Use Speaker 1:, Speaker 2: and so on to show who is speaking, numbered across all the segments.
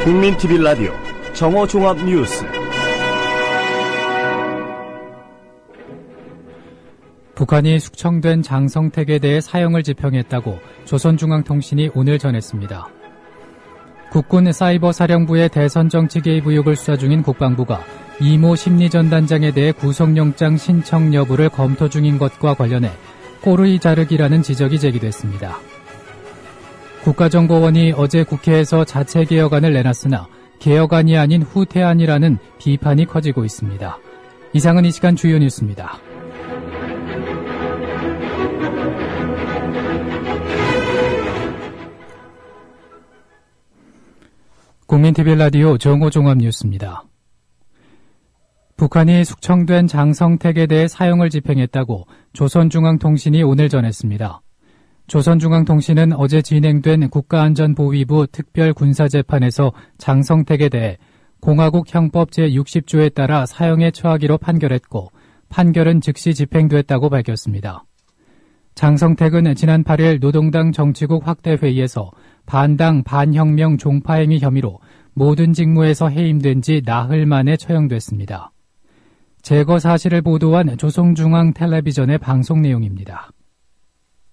Speaker 1: 국민TV 라디오 정오종합뉴스.
Speaker 2: 북한이 숙청된 장성택에 대해 사형을 집행했다고 조선중앙통신이 오늘 전했습니다. 국군 사이버사령부의 대선정치 개입 의혹을 수사 중인 국방부가 이모 심리전단장에 대해 구속영장 신청 여부를 검토 중인 것과 관련해 꼬르이 자르기라는 지적이 제기됐습니다. 국가정보원이 어제 국회에서 자체 개혁안을 내놨으나 개혁안이 아닌 후퇴안이라는 비판이 커지고 있습니다. 이상은 이 시간 주요 뉴스입니다. 국민TV 라디오 정오종합뉴스입니다. 북한이 숙청된 장성택에 대해 사형을 집행했다고 조선중앙통신이 오늘 전했습니다. 조선중앙통신은 어제 진행된 국가안전보위부 특별군사재판에서 장성택에 대해 공화국 형법 제60조에 따라 사형에 처하기로 판결했고 판결은 즉시 집행됐다고 밝혔습니다. 장성택은 지난 8일 노동당 정치국 확대회의에서 반당 반혁명 종파행위 혐의로 모든 직무에서 해임된 지 나흘 만에 처형됐습니다. 제거 사실을 보도한 조선중앙 텔레비전의 방송 내용입니다.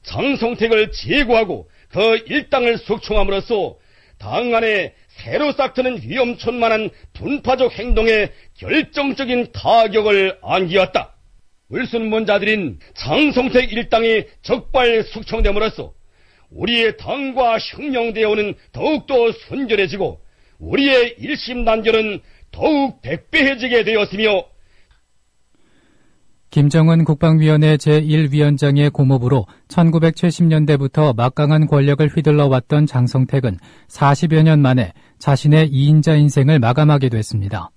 Speaker 3: 장성택을 제거하고 그 일당을 숙청함으로써 당 안에 새로 싹트는 위험천만한 분파적 행동에 결정적인 타격을 안기었다. 울순문자들인 장성택 일당이 적발 숙청됨으로써 우리의 당과 혁명대원은 더욱더 순결해지고 우리의 일심단결은 더욱 백배해지게 되었으며
Speaker 2: 김정은 국방위원회 제1위원장의 고모부로 1970년대부터 막강한 권력을 휘둘러왔던 장성택은 40여 년 만에 자신의 2인자 인생을 마감하게 됐습니다.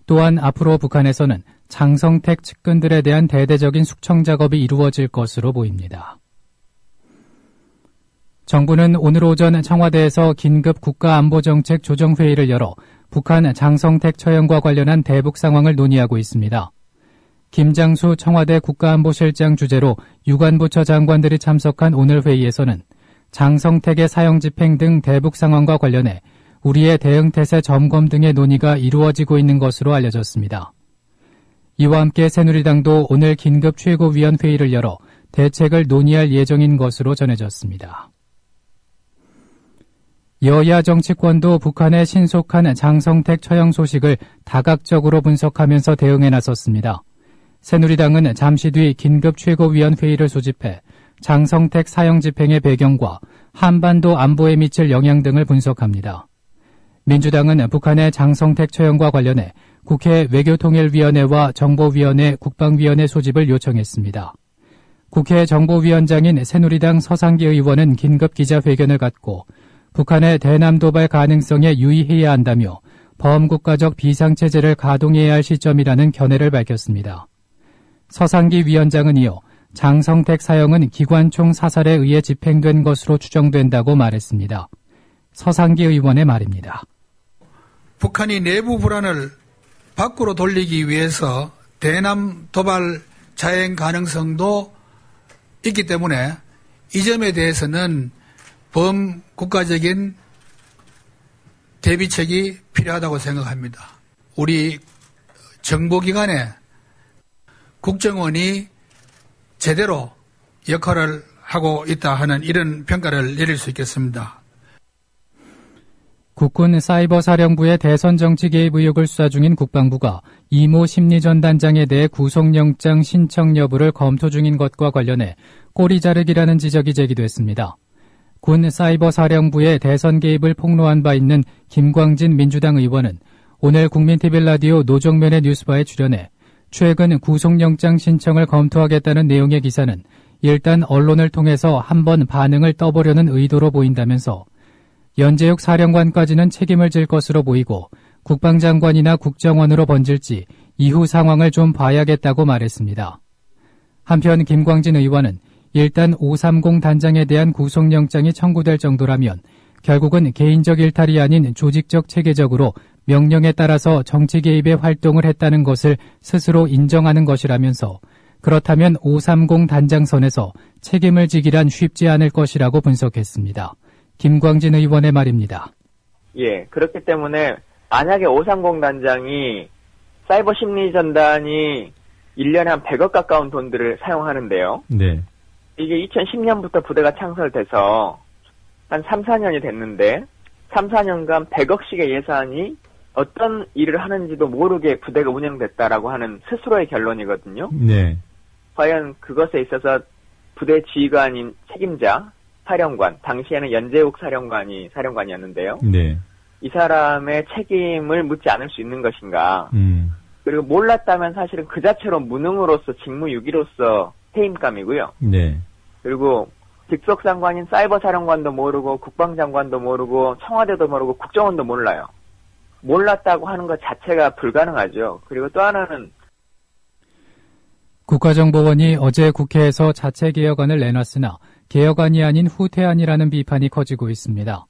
Speaker 2: 또한 앞으로 북한에서는 장성택 측근들에 대한 대대적인 숙청 작업이 이루어질 것으로 보입니다. 정부는 오늘 오전 청와대에서 긴급 국가안보정책 조정회의를 열어 북한 장성택 처형과 관련한 대북 상황을 논의하고 있습니다. 김장수 청와대 국가안보실장 주재로 유관부처 장관들이 참석한 오늘 회의에서는 장성택의 사형 집행 등 대북 상황과 관련해 우리의 대응태세 점검 등의 논의가 이루어지고 있는 것으로 알려졌습니다. 이와 함께 새누리당도 오늘 긴급 최고위원회의를 열어 대책을 논의할 예정인 것으로 전해졌습니다. 여야 정치권도 북한의 신속한 장성택 처형 소식을 다각적으로 분석하면서 대응에 나섰습니다. 새누리당은 잠시 뒤 긴급 최고위원회의를 소집해 장성택 사형 집행의 배경과 한반도 안보에 미칠 영향 등을 분석합니다. 민주당은 북한의 장성택 처형과 관련해 국회 외교통일위원회와 정보위원회, 국방위원회 소집을 요청했습니다. 국회 정보위원장인 새누리당 서상기 의원은 긴급 기자회견을 갖고 북한의 대남 도발 가능성에 유의해야 한다며 범국가적 비상체제를 가동해야 할 시점이라는 견해를 밝혔습니다. 서상기 위원장은 이어 장성택 사형은 기관총 사살에 의해 집행된 것으로 추정된다고 말했습니다. 서상기 의원의 말입니다.
Speaker 4: 북한이 내부 불안을 밖으로 돌리기 위해서 대남 도발 자행 가능성도 있기 때문에 이 점에 대해서는 범국가적인 대비책이 필요하다고 생각합니다. 우리 정보기관에 국정원이 제대로 역할을 하고 있다 하는 이런 평가를 내릴 수 있겠습니다.
Speaker 2: 국군 사이버사령부의 대선정치 개입 의혹을 수사 중인 국방부가 이모 심리전단장에 대해 구속영장 신청 여부를 검토 중인 것과 관련해 꼬리 자르기라는 지적이 제기됐습니다. 군 사이버사령부의 대선 개입을 폭로한 바 있는 김광진 민주당 의원은 오늘 국민TV 라디오 노정면의 뉴스바에 출연해 최근 구속영장 신청을 검토하겠다는 내용의 기사는 일단 언론을 통해서 한번 반응을 떠보려는 의도로 보인다면서 연재욱 사령관까지는 책임을 질 것으로 보이고 국방장관이나 국정원으로 번질지 이후 상황을 좀 봐야겠다고 말했습니다. 한편 김광진 의원은 일단 530 단장에 대한 구속영장이 청구될 정도라면 결국은 개인적 일탈이 아닌 조직적 체계적으로 명령에 따라서 정치 개입의 활동을 했다는 것을 스스로 인정하는 것이라면서 그렇다면 530 단장선에서 책임을 지기란 쉽지 않을 것이라고 분석했습니다. 김광진 의원의 말입니다.
Speaker 5: 예, 그렇기 때문에 만약에 530 단장이 사이버 심리전단이 1년에 한 100억 가까운 돈들을 사용하는데요.
Speaker 6: 네.
Speaker 5: 이게 2010년부터 부대가 창설돼서 한 3, 4년이 됐는데 3, 4년간 100억씩의 예산이 어떤 일을 하는지도 모르게 부대가 운영됐다라고 하는 스스로의 결론이거든요.
Speaker 6: 네.
Speaker 5: 과연 그것에 있어서 부대 지휘관인 책임자, 사령관, 당시에는 연재욱 사령관이었는데요.
Speaker 6: 네.
Speaker 5: 이 사람의 책임을 묻지 않을 수 있는 것인가. 그리고 몰랐다면 사실은 그 자체로 무능으로서 직무유기로서 해임감이고요.
Speaker 6: 네.
Speaker 5: 그리고 직속상관인 사이버 사령관도 모르고 국방장관도 모르고 청와대도 모르고 국정원도 몰라요. 몰랐다고 하는 것 자체가 불가능하죠. 그리고 또 하나는
Speaker 2: 국가정보원이 어제 국회에서 자체 개혁안을 내놨으나 개혁안이 아닌 후퇴안이라는 비판이 커지고 있습니다.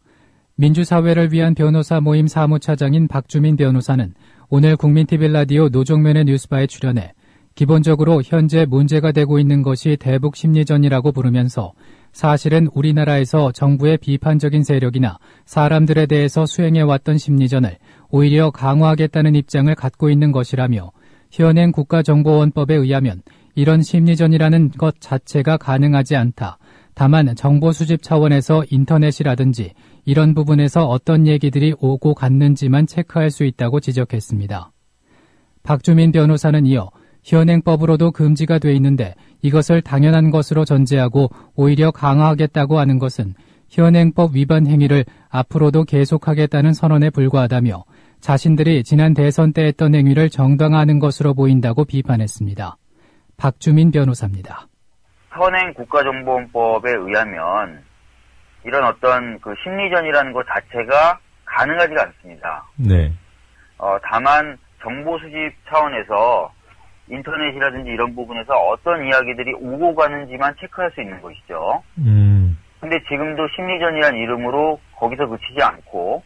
Speaker 2: 민주사회를 위한 변호사 모임 사무차장인 박주민 변호사는 오늘 국민TV 라디오 노종면의 뉴스바에 출연해 기본적으로 현재 문제가 되고 있는 것이 대북 심리전이라고 부르면서 사실은 우리나라에서 정부의 비판적인 세력이나 사람들에 대해서 수행해왔던 심리전을 오히려 강화하겠다는 입장을 갖고 있는 것이라며 현행 국가정보원법에 의하면 이런 심리전이라는 것 자체가 가능하지 않다. 다만 정보 수집 차원에서 인터넷이라든지 이런 부분에서 어떤 얘기들이 오고 갔는지만 체크할 수 있다고 지적했습니다. 박주민 변호사는 이어 현행법으로도 금지가 돼 있는데 이것을 당연한 것으로 전제하고 오히려 강화하겠다고 하는 것은 현행법 위반 행위를 앞으로도 계속하겠다는 선언에 불과하다며 자신들이 지난 대선 때 했던 행위를 정당화하는 것으로 보인다고 비판했습니다. 박주민 변호사입니다.
Speaker 7: 현행 국가정보원법에 의하면 이런 어떤 그 심리전이라는 것 자체가 가능하지가 않습니다.
Speaker 6: 네.
Speaker 7: 다만 정보 수집 차원에서 인터넷이라든지 이런 부분에서 어떤 이야기들이 오고 가는지만 체크할 수 있는 것이죠. 근데 지금도 심리전이란 이름으로 거기서 그치지 않고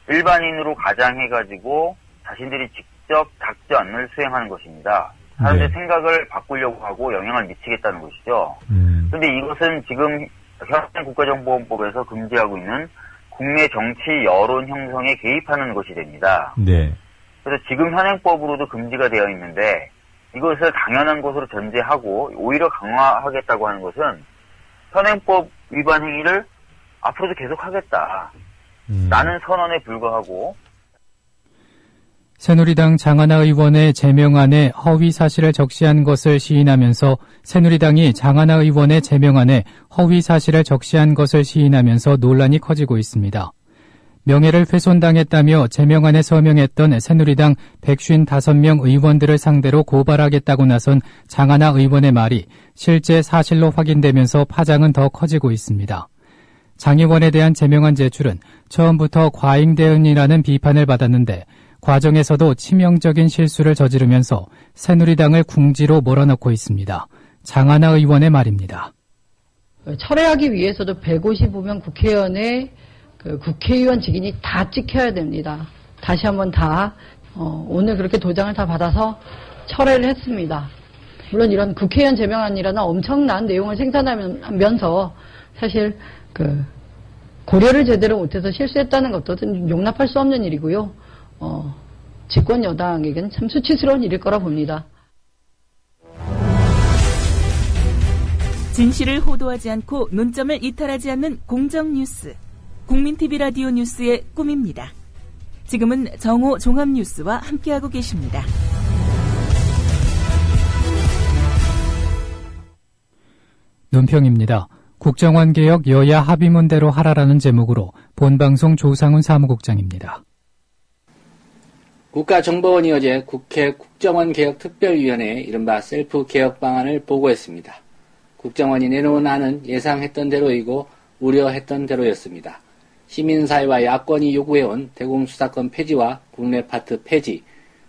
Speaker 7: 일반인으로 가장해가지고 자신들이 직접 작전을 수행하는 것입니다. 사람들의
Speaker 6: 네.
Speaker 7: 생각을 바꾸려고 하고 영향을 미치겠다는 것이죠. 근데 이것은 지금 현행 국가정보원법에서 금지하고 있는 국내 정치 여론 형성에 개입하는 것이 됩니다.
Speaker 6: 네.
Speaker 7: 그래서 지금 현행법으로도 금지가 되어 있는데 이것을 당연한 것으로 전제하고 오히려 강화하겠다고 하는 것은 현행법 위반 행위를 앞으로도 계속하겠다. 라는 선언에 불과하고
Speaker 2: 새누리당 장하나 의원의 제명안에 허위 사실을 적시한 것을 시인하면서 새누리당이 장하나 의원의 제명안에 허위 사실을 적시한 것을 시인하면서 논란이 커지고 있습니다. 명예를 훼손당했다며 제명안에 서명했던 새누리당 155명 의원들을 상대로 고발하겠다고 나선 장하나 의원의 말이 실제 사실로 확인되면서 파장은 더 커지고 있습니다. 장 의원에 대한 제명안 제출은 처음부터 과잉 대응이라는 비판을 받았는데 과정에서도 치명적인 실수를 저지르면서 새누리당을 궁지로 몰아넣고 있습니다. 장하나 의원의 말입니다.
Speaker 8: 철회하기 위해서도 155명 국회의원의 국회의원 직인이 다 찍혀야 됩니다. 다시 한번 다 오늘 그렇게 도장을 다 받아서 철회를 했습니다. 물론 이런 국회의원 제명안이라는 엄청난 내용을 생산하면서 사실 고려를 제대로 못해서 실수했다는 것도 용납할 수 없는 일이고요. 집권 여당에게는 참 수치스러운 일일 거라 봅니다.
Speaker 9: 진실을 호도하지 않고 논점을 이탈하지 않는 공정 뉴스. 국민TV 라디오 뉴스의 꿈입니다. 지금은 정호 종합뉴스와 함께하고 계십니다.
Speaker 2: 논평입니다. 국정원 개혁 여야 합의문대로 하라라는 제목으로 본방송 조상훈 사무국장입니다.
Speaker 10: 국가정보원이 어제 국회 국정원 개혁특별위원회에 이른바 셀프 개혁 방안을 보고했습니다. 국정원이 내놓은 안은 예상했던 대로이고 우려했던 대로였습니다. 시민사회와 야권이 요구해온 대공수사권 폐지와 국내 파트 폐지,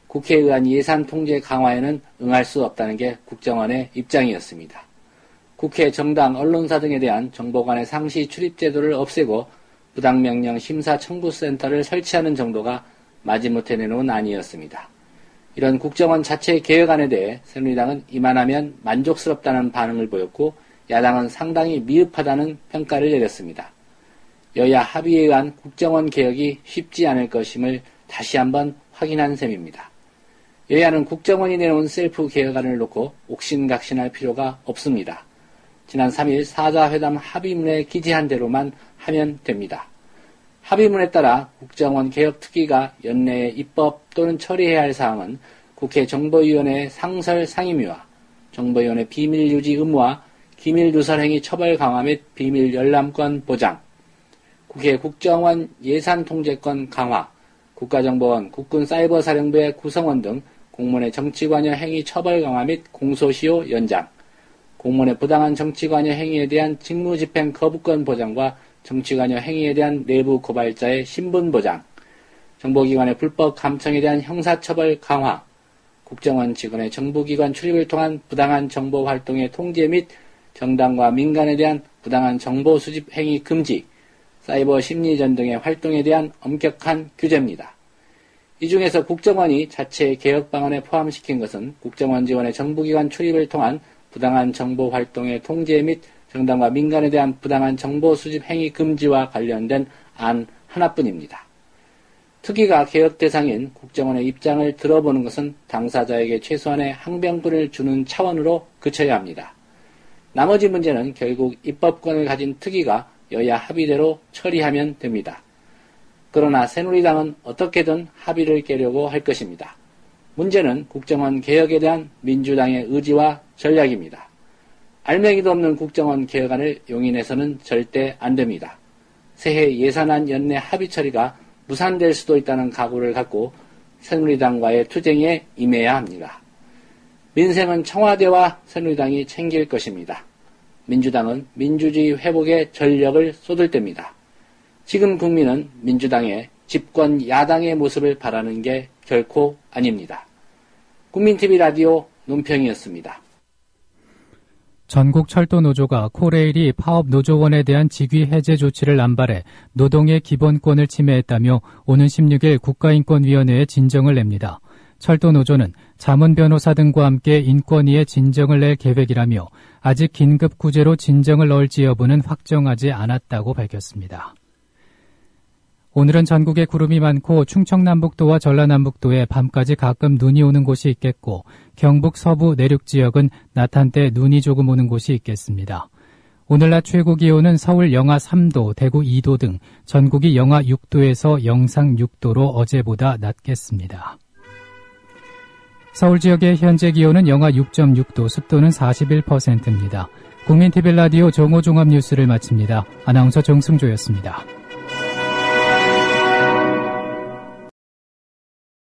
Speaker 10: 국회에 의한 예산 통제 강화에는 응할 수 없다는 게 국정원의 입장이었습니다. 국회, 정당, 언론사 등에 대한 정보관의 상시 출입 제도를 없애고 부당명령 심사청구센터를 설치하는 정도가 마지못해 내놓은 안이었습니다. 이런 국정원 자체 개혁안에 대해 새누리당은 이만하면 만족스럽다는 반응을 보였고 야당은 상당히 미흡하다는 평가를 내렸습니다. 여야 합의에 의한 국정원 개혁이 쉽지 않을 것임을 다시 한번 확인한 셈입니다. 여야는 국정원이 내놓은 셀프 개혁안을 놓고 옥신각신할 필요가 없습니다. 지난 3일 4자 회담 합의문에 기재한 대로만 하면 됩니다. 합의문에 따라 국정원 개혁특위가 연내에 입법 또는 처리해야 할 사항은 국회 정보위원회 상설 상임위와 정보위원회 비밀유지 의무와 기밀누설행위 처벌 강화 및 비밀 열람권 보장, 국회 국정원 예산통제권 강화, 국가정보원 국군사이버사령부의 구성원 등 공무원의 정치관여 행위 처벌 강화 및 공소시효 연장, 공무원의 부당한 정치관여 행위에 대한 직무집행 거부권 보장과 정치관여 행위에 대한 내부 고발자의 신분 보장, 정보기관의 불법 감청에 대한 형사처벌 강화, 국정원 직원의 정부기관 출입을 통한 부당한 정보활동의 통제 및 정당과 민간에 대한 부당한 정보 수집 행위 금지, 사이버 심리전 등의 활동에 대한 엄격한 규제입니다. 이 중에서 국정원이 자체 개혁 방안에 포함시킨 것은 국정원 직원의 정부기관 출입을 통한 부당한 정보 활동의 통제 및 정당과 민간에 대한 부당한 정보 수집 행위 금지와 관련된 안 하나뿐입니다. 특위가 개혁 대상인 국정원의 입장을 들어보는 것은 당사자에게 최소한의 항변권을 주는 차원으로 그쳐야 합니다. 나머지 문제는 결국 입법권을 가진 특위가 여야 합의대로 처리하면 됩니다. 그러나 새누리당은 어떻게든 합의를 깨려고 할 것입니다. 문제는 국정원 개혁에 대한 민주당의 의지와 전략입니다. 알맹이도 없는 국정원 개혁안을 용인해서는 절대 안 됩니다. 새해 예산안 연내 합의 처리가 무산될 수도 있다는 각오를 갖고 새누리당과의 투쟁에 임해야 합니다. 민생은 청와대와 새누리당이 챙길 것입니다. 민주당은 민주주의 회복에 전력을 쏟을 때입니다. 지금 국민은 민주당의 집권 야당의 모습을 바라는 게 결코 아닙니다. 국민TV 라디오 논평이었습니다.
Speaker 2: 전국철도노조가 코레일이 파업노조원에 대한 직위 해제 조치를 남발해 노동의 기본권을 침해했다며 오는 16일 국가인권위원회에 진정을 냅니다. 철도노조는 자문변호사 등과 함께 인권위에 진정을 낼 계획이라며 아직 긴급구제로 진정을 넣을지 여부는 확정하지 않았다고 밝혔습니다. 오늘은 전국에 구름이 많고 충청남북도와 전라남북도에 밤까지 가끔 눈이 오는 곳이 있겠고 경북 서부 내륙 지역은 낮 한때 눈이 조금 오는 곳이 있겠습니다. 오늘 낮 최고 기온은 서울 영하 3도, 대구 2도 등 전국이 영하 6도에서 영상 6도로 어제보다 낮겠습니다. 서울 지역의 현재 기온은 영하 6.6도, 습도는 41%입니다. 국민TV 라디오 정오종합 뉴스를 마칩니다. 아나운서 정승조였습니다.